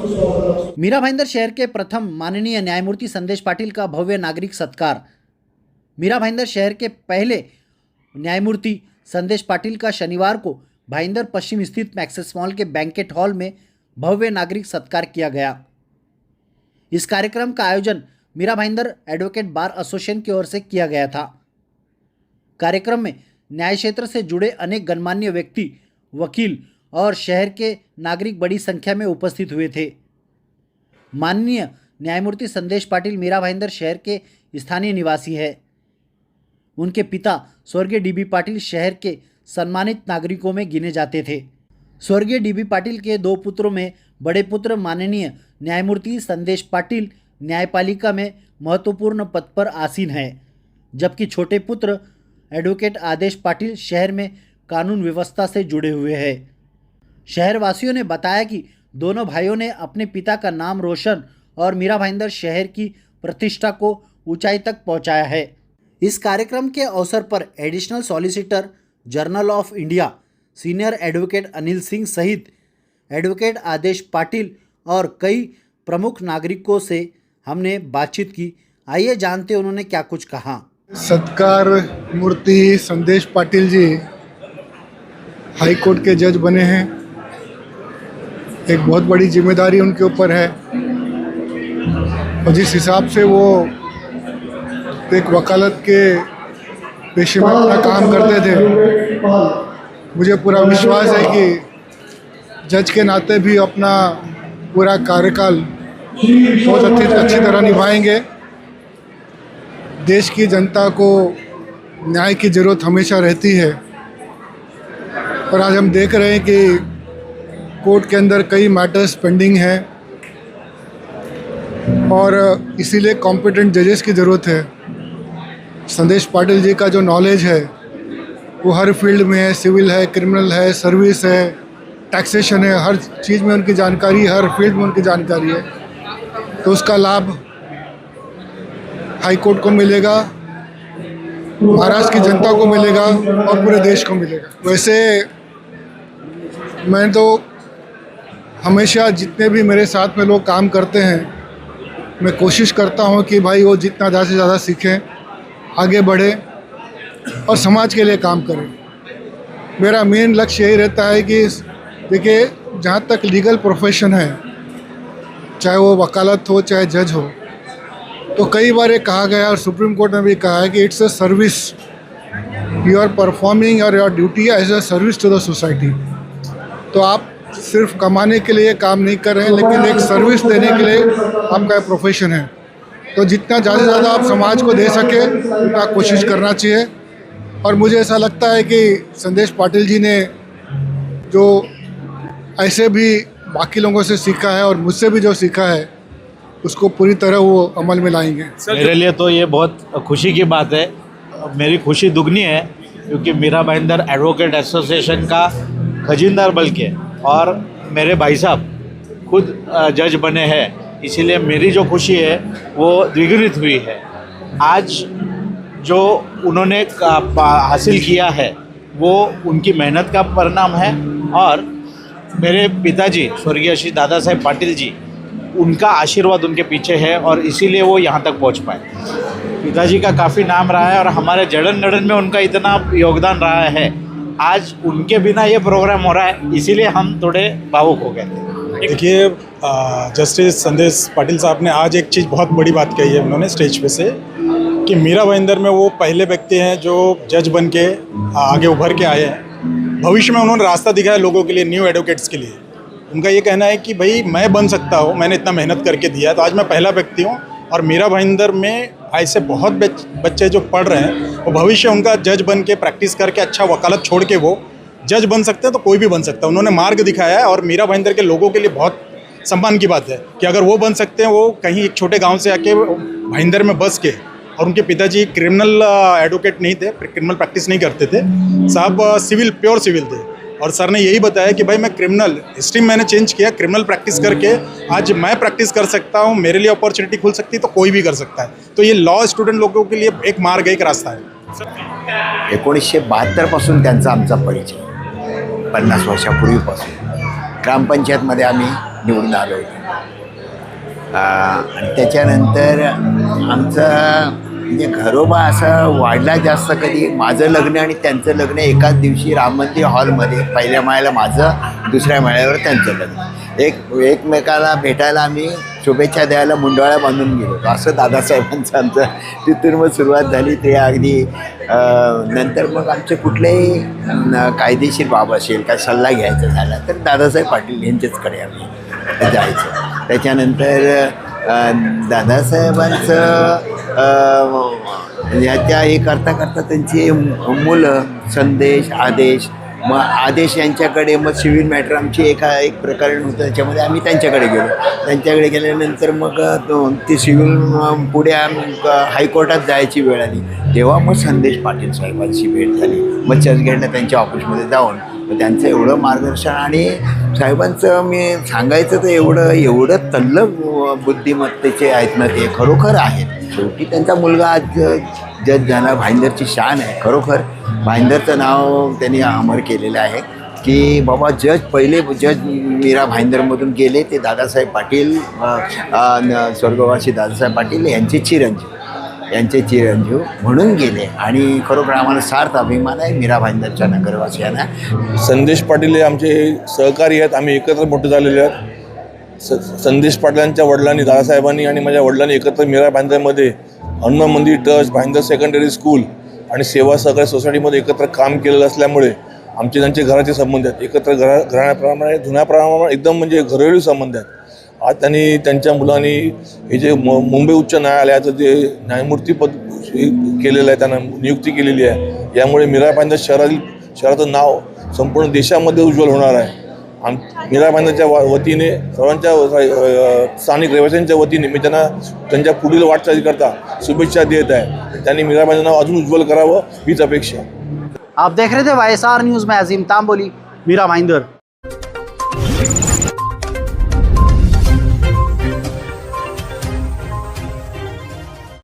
मीरा भाईंदर शहर के प्रथम माननीय न्यायमूर्ति संदेश पाटिल का भव्य नागरिक सत्कार। मीरा भाईंदर शहर के पहले न्यायमूर्ति संदेश पाटिल का शनिवार को भाईंदर पश्चिम स्थित मैक्सिस मॉल के बैंकेट हॉल में भव्य नागरिक सत्कार किया गया। इस कार्यक्रम का आयोजन Mira Bhayandar advocate bar association की ओर से किया गया था। कार्यक्रम में न्याय क्षेत्र से जुड़े अनेक गणमान्य व्यक्ति, वकील और शहर के नागरिक बड़ी संख्या में उपस्थित हुए थे। माननीय न्यायमूर्ति संदेश पाटिल मीरा भाईंदर शहर के स्थानीय निवासी है। उनके पिता स्वर्गीय डीबी पाटिल शहर के सम्मानित नागरिकों में गिने जाते थे। स्वर्गीय डीबी पाटिल के दो पुत्रों में बड़े पुत्र माननीय न्यायमूर्ति संदेश पाटिल न्यायपालिका में महत्वपूर्ण पद पर आसीन है, जबकि छोटे पुत्र एडवोकेट आदेश पाटिल शहर में कानून व्यवस्था से जुड़े हुए हैं। शहरवासियों ने बताया कि दोनों भाइयों ने अपने पिता का नाम रोशन और मीरा भाईंदर शहर की प्रतिष्ठा को ऊंचाई तक पहुंचाया है। इस कार्यक्रम के अवसर पर additional solicitor general of India senior advocate Anil Singh सहित एडवोकेट आदेश पाटिल और कई प्रमुख नागरिकों से हमने बातचीत की। आइए जानते उन्होंने क्या कुछ कहा। सत्कार मूर्ति संदेश पाटिल जी हाई कोर्ट के जज बने हैं। एक बहुत बड़ी जिम्मेदारी उनके ऊपर है और जिस हिसाब से वो एक वकालत के पेशे में अपना काम करते थे, मुझे पूरा विश्वास है कि जज के नाते भी अपना पूरा कार्यकाल बहुत अच्छी तरह निभाएंगे। देश की जनता को न्याय की ज़रूरत हमेशा रहती है और आज हम देख रहे हैं कि कोर्ट के अंदर कई मैटर्स पेंडिंग हैं और इसीलिए कॉम्पिटेंट जजेस की ज़रूरत है। संदेश पाटिल जी का जो नॉलेज है वो हर फील्ड में है, सिविल है, क्रिमिनल है, सर्विस है, टैक्सेशन है, हर चीज़ में उनकी जानकारी, हर फील्ड में उनकी जानकारी है। तो उसका लाभ हाई कोर्ट को मिलेगा, महाराष्ट्र की जनता को मिलेगा और पूरे देश को मिलेगा। वैसे मैं तो हमेशा जितने भी मेरे साथ में लोग काम करते हैं, मैं कोशिश करता हूं कि भाई वो जितना ज़्यादा से ज़्यादा सीखें, आगे बढ़ें और समाज के लिए काम करें। मेरा मेन लक्ष्य यही रहता है कि देखिए, जहाँ तक लीगल प्रोफेशन है, चाहे वो वकालत हो चाहे जज हो, तो कई बार ये कहा गया और सुप्रीम कोर्ट ने भी कहा है कि it's a service, you are performing your duty as a service to the society. तो आप सिर्फ कमाने के लिए काम नहीं कर रहे हैं, लेकिन एक सर्विस देने के लिए आपका प्रोफेशन है। तो जितना ज़्यादा से ज़्यादा आप समाज को दे सके उतना कोशिश करना चाहिए। और मुझे ऐसा लगता है कि संदेश पाटिल जी ने जो ऐसे भी बाकी लोगों से सीखा है और मुझसे भी जो सीखा है, उसको पूरी तरह वो अमल में लाएंगे। मेरे लिए तो ये बहुत खुशी की बात है। मेरी खुशी दुगनी है क्योंकि मीरा भाईंदर एडवोकेट एसोसिएशन का खजीनदार बल्कि और मेरे भाई साहब खुद जज बने हैं, इसीलिए मेरी जो खुशी है वो द्विगुणित हुई है। आज जो उन्होंने हासिल किया है वो उनकी मेहनत का परिणाम है और मेरे पिताजी स्वर्गीय श्री दादा साहेब पाटिल जी, उनका आशीर्वाद उनके पीछे है और इसीलिए वो यहाँ तक पहुँच पाए। पिताजी का काफ़ी नाम रहा है और हमारे जड़न नड़न में उनका इतना योगदान रहा है। आज उनके बिना ये प्रोग्राम हो रहा है, इसीलिए हम थोड़े भावुक हो गए। देखिए, जस्टिस संदेश पाटिल साहब ने आज एक चीज़ बहुत बड़ी बात कही है उन्होंने स्टेज पे से, कि मीरा भाईंदर में वो पहले व्यक्ति हैं जो जज बन के आगे उभर के आए हैं। भविष्य में उन्होंने रास्ता दिखाया लोगों के लिए, न्यू एडवोकेट्स के लिए। उनका ये कहना है कि भाई मैं बन सकता हूँ, मैंने इतना मेहनत करके दिया, तो आज मैं पहला व्यक्ति हूँ। और मीरा भाईंदर में ऐसे बहुत बच्चे जो पढ़ रहे हैं, वो भविष्य उनका जज बन के प्रैक्टिस करके अच्छा वकालत छोड़ के वो जज बन सकते हैं, तो कोई भी बन सकता है। उन्होंने मार्ग दिखाया है और मीरा भाईंदर के लोगों के लिए बहुत सम्मान की बात है कि अगर वो बन सकते हैं, वो कहीं एक छोटे गांव से आके भाईंदर में बस के, और उनके पिताजी क्रिमिनल एडवोकेट नहीं थे, क्रिमिनल प्रैक्टिस नहीं करते थे साहब, सिविल, प्योर सिविल थे। और सर ने यही बताया कि भाई मैं क्रिमिनल हिस्ट्री मैंने चेंज किया, क्रिमिनल प्रैक्टिस करके आज मैं प्रैक्टिस कर सकता हूँ, मेरे लिए अपॉर्चुनिटी खुल सकती है, तो कोई भी कर सकता है। तो ये लॉ स्टुडंट लोगों के लिए एक मार्ग, एक रास्ता है। 1972 पासून त्यांचा आमचा परिचय, 50 वर्षापूर्वीपासून ग्रामपंचायतमध्ये आम्ही निवडून आलो होतो. आणि त्याच्यानंतर आमचं म्हणजे घरोबा असा वाढला जास्त कधी. माझं लग्न आणि त्यांचं लग्न एकाच दिवशी राम मंदिर हॉलमध्ये, पहिल्या माळ्याला माझं, दुसऱ्या माळ्यावर त्यांचं लग्न. एकमेकाला भेटायला आम्ही शुभेच्छा द्यायला मुंडवाळ्या बांधून गेलो. असं दादासाहेबांचं आमचं तिथून मग सुरुवात झाली. ते अगदी नंतर मग आमचे कुठलेही कायदेशीर बाब असेल, काय सल्ला घ्यायचा झाला तर दादासाहेब पाटील यांच्याचकडे आम्ही जायचं. त्याच्यानंतर दादासाहेबांचं याच्या हे करता करता त्यांची मुलं संदेश, आदेश, मग आदेश यांच्याकडे, मग सिव्हिल मॅटर आमची एक प्रकरण होतं त्याच्यामध्ये आम्ही त्यांच्याकडे गेलो. त्यांच्याकडे गेल्यानंतर मग ते सिव्हिल पुढे हायकोर्टात जायची वेळ आली. तेव्हा मग संदेश पाटील साहेबांची भेट झाली. मग चर्चगेटला त्यांच्या ऑफिसमध्ये जाऊन त्यांचं एवढं मार्गदर्शन आणि साहेबांचं मी सांगायचं तर एवढं तल्लख बुद्धिमत्तेचे आहेत ना, ते खरोखर आहेत. शेवटी त्यांचा मुलगा आज जज झाला. भाईंदरची शान आहे खरोखर. भाईंदरचं नाव त्यांनी अमर केलेलं आहे की बाबा पहिले जज मीरा भाईंदरमधून गेले ते दादासाहेब पाटील, स्वर्गवासी दादासाहेब पाटील यांचे चिरंजीव म्हणून गेले. आणि खरोखर आम्हाला सार्थ अभिमान आहे मीरा भाईंदरच्या नगरवासियांना. संदेश पाटील हे आमचे सहकारी आहेत. आम्ही एकत्र मोठे झालेले आहेत. संदेश पाटलांच्या वडिलांनी, दादासाहेबांनी आणि माझ्या वडिलांनी एकत्र मीरा भाईंदरमध्ये हनुमान मंदिर ट्रस्ट, भाईंदर सेकंडरी स्कूल आणि सेवा सहकारी सोसायटीमध्ये एकत्र काम केलेलं असल्यामुळे आमचे त्यांचे घराचे संबंध आहेत. एकत्र घराण्याप्रमाणे जुन्याप्रमाणे एकदम म्हणजे घरेलू संबंध आहेत. आज त्यांनी त्यांच्या मुलांनी हे जे मुंबई उच्च न्यायालयाचं जे न्यायमूर्ती पद केलेलं आहे, त्यांना नियुक्ती केलेली आहे. यामुळे मीरा भाईंदर शहराचं नाव संपूर्ण देशामध्ये उज्ज्वल होणार आहे. मीरा भाईंदरच्या वतीने, सर्वांच्या स्थानिक रहिवाशांच्या वतीने मी त्यांना त्यांच्या पुढील वाटचालीकरता शुभेच्छा देत आहे. त्यांनी मीरा भाईंदर नाव अजून उज्ज्वल करावं हीच अपेक्षा. आप देख रहे थे YSR न्यूज़ में अजीम तांबोली, मीरा भाईंदर.